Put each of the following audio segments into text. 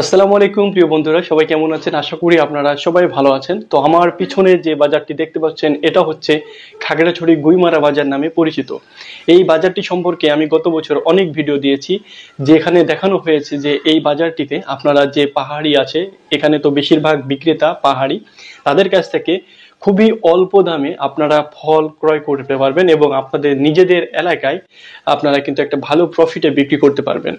আসসালামু আলাইকুম প্রিয় বন্ধুরা, সবাই কেমন আছেন? আশা করি আপনারা সবাই ভালো আছেন। তো আমার পিছনে যে বাজারটি দেখতে পাচ্ছেন এটা হচ্ছে খাগড়াছড়ি গুইমারা বাজার নামে পরিচিত। এই বাজারটি সম্পর্কে আমি গত বছর অনেক ভিডিও দিয়েছি, যেখানে দেখানো হয়েছে যে এই বাজারটিতে আপনারা যে পাহাড়ি আছে, এখানে তো বেশিরভাগ বিক্রেতা পাহাড়ি, তাদের কাছ থেকে খুবই অল্প দামে আপনারা ফল ক্রয় করতে পারবেন এবং আপনাদের নিজেদের এলাকায় আপনারা কিন্তু একটা ভালো প্রফিটে বিক্রি করতে পারবেন।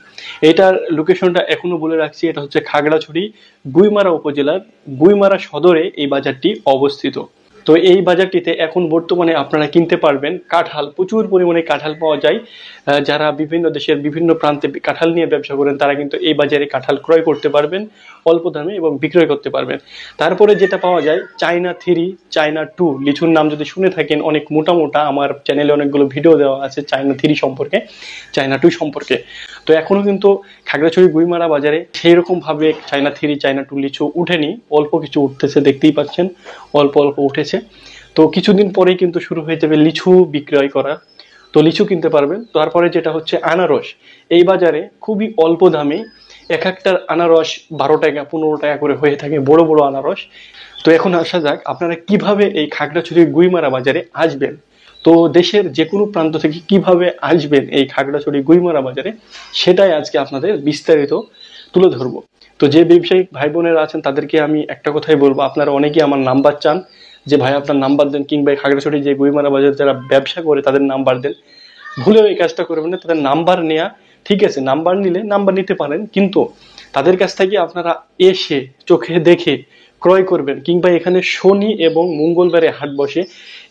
এটার লোকেশনটা এখনো বলে রাখছি, এটা হচ্ছে খাগড়াছড়ি গুইমারা উপজেলার গুইমারা সদরে এই বাজারটি অবস্থিত। তো এই বাজারটিতে এখন বর্তমানে আপনারা কিনতে পারবেন কাঁঠাল, প্রচুর পরিমাণে কাঁঠাল পাওয়া যায়। যারা বিভিন্ন দেশের বিভিন্ন প্রান্তে কাঁঠাল নিয়ে ব্যবসা করেন তারা কিন্তু এই বাজারে কাঁঠাল ক্রয় করতে পারবেন অল্প দামে এবং বিক্রয় করতে পারবেন। তারপরে যেটা পাওয়া যায় চায়না 3, চায়না 2 লিচুর নাম যদি শুনে থাকেন, অনেক মোটা মোটা, আমার চ্যানেলে অনেকগুলো ভিডিও দেওয়া আছে চায়না 3 সম্পর্কে, চায়না 2 সম্পর্কে। তো এখনো কিন্তু খাগড়াছড়ি গুইমারা বাজারে সেই রকম ভাবে চায়না 3, চায়না 2 লিচু উঠেনি, অল্প কিছু উঠতেছে, দেখতেই পাচ্ছেন অল্প অল্প উঠেছে। তো কিছুদিন পরেই কিন্তু শুরু হয়ে যাবে লিচু বিক্রয় করা, তো লিচু কিনতে পারবেন। তারপরে যেটা হচ্ছে আনারস, এই বাজারে খুবই অল্প দামে এক একটার আনারস 12 টাকা 15 টাকা করে হয়ে থাকে, বড় বড় আনারস। তো এখন আসা যাক আপনারা কিভাবে এই খাগড়াছড়ি গুইমারা বাজারে আসবেন। তো দেশের যে কোনো প্রান্ত থেকে কিভাবে আসবেন এই খাগড়াছড়ি গুইমারা বাজারে, সেটাই আজকে আপনাদের বিস্তারিত তুলে ধরবো। তো যে ব্যবসায়িক ভাই বোনেরা আছেন তাদেরকে আমি একটা কথাই বলবো, আপনারা অনেকেই আমার নাম্বার চান যে ভাই আপনার নাম্বার দেন, কিংবা খাগড়াছড়ি যে গুইমারা বাজারে যারা ব্যবসা করে তাদের নাম্বার দেন। ভুলেও এই কাজটা করবেন না, তাদের নাম্বার নেওয়া ঠিক আছে, নাম্বার নিলে নাম্বার নিতে পারেন, কিন্তু তাদের কাছ থেকে আপনারা এসে চোখে দেখে ক্রয় করবেন। কিংবা এখানে শনি এবং মঙ্গলবারে হাট বসে,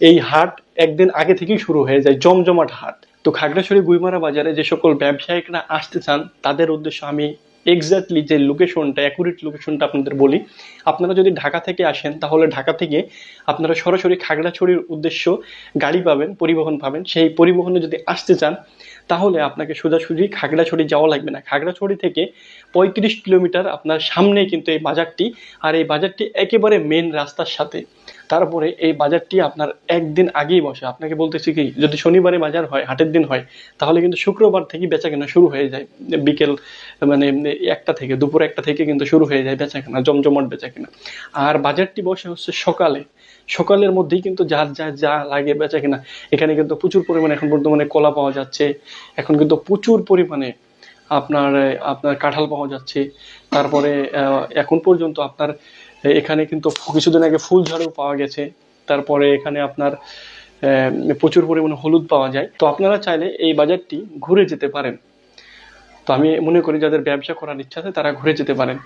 এই হাট একদিন আগে থেকেই শুরু হয়ে যায়, জমজমাট হাট। তো খাগড়াছড়ি গুইমারা বাজারে যে সকল ব্যবসায়িকরা আসতে চান তাদের উদ্দেশ্য আমি এক্স্যাক্টলি যে লোকেশনটা, অ্যাকুরেট লোকেশনটা আপনাদের বলি। আপনারা যদি ঢাকা থেকে আসেন তাহলে ঢাকা থেকে আপনারা সরাসরি খাগড়াছড়ির উদ্দেশ্য গাড়ি পাবেন, পরিবহন পাবেন। সেই পরিবহনে যদি আসতে চান তাহলে আপনাকে সোজাসুজি খাগড়াছড়ি যাওয়া লাগবে না। খাগড়াছড়ি থেকে 35 কিলোমিটার আপনার সামনে কিন্তু এই বাজারটি, আর এই বাজারটি একেবারে মেন রাস্তার সাথে। তারপরে এই বাজারটি আপনার একদিন আগেই বসে। আপনাকে বলতেছি কি, যদি শনিবারে বাজার হয়, হাটের দিন হয়, তাহলে কিন্তু শুক্রবার থেকে বেচাকেনা শুরু হয়ে যায়। বিকেল মানে 1টা থেকে, দুপুর 1টা থেকে কিন্তু শুরু হয়ে যায় বেচাকেনা, জমজমাট বেচাকেনা। আর বাজারটি বসে হচ্ছে সকালে, সকালের মধ্যেই কিন্তু যার যা যা লাগে বেচাকেনা। এখানে কিন্তু প্রচুর পরিমাণে এখন বর্তমানে কলা পাওয়া যাচ্ছে, এখন কিন্তু প্রচুর পরিমাণে আপনার আপনার কাঁঠাল পাওয়া যাচ্ছে। তারপরে এখন পর্যন্ত আপনার এখানে কিন্তু কিছুদিন আগে ফুল ঝাড়ু পাওয়া গেছে। তারপরে এখানে আপনার প্রচুর পরিমাণে হলুদ পাওয়া যায়। তো আপনারা চাইলে এই বাজারটি ঘুরে যেতে পারেন। তো আমি মনে করি যাদের ব্যবসা করার ইচ্ছা আছে তারা ঘুরে যেতে পারেন।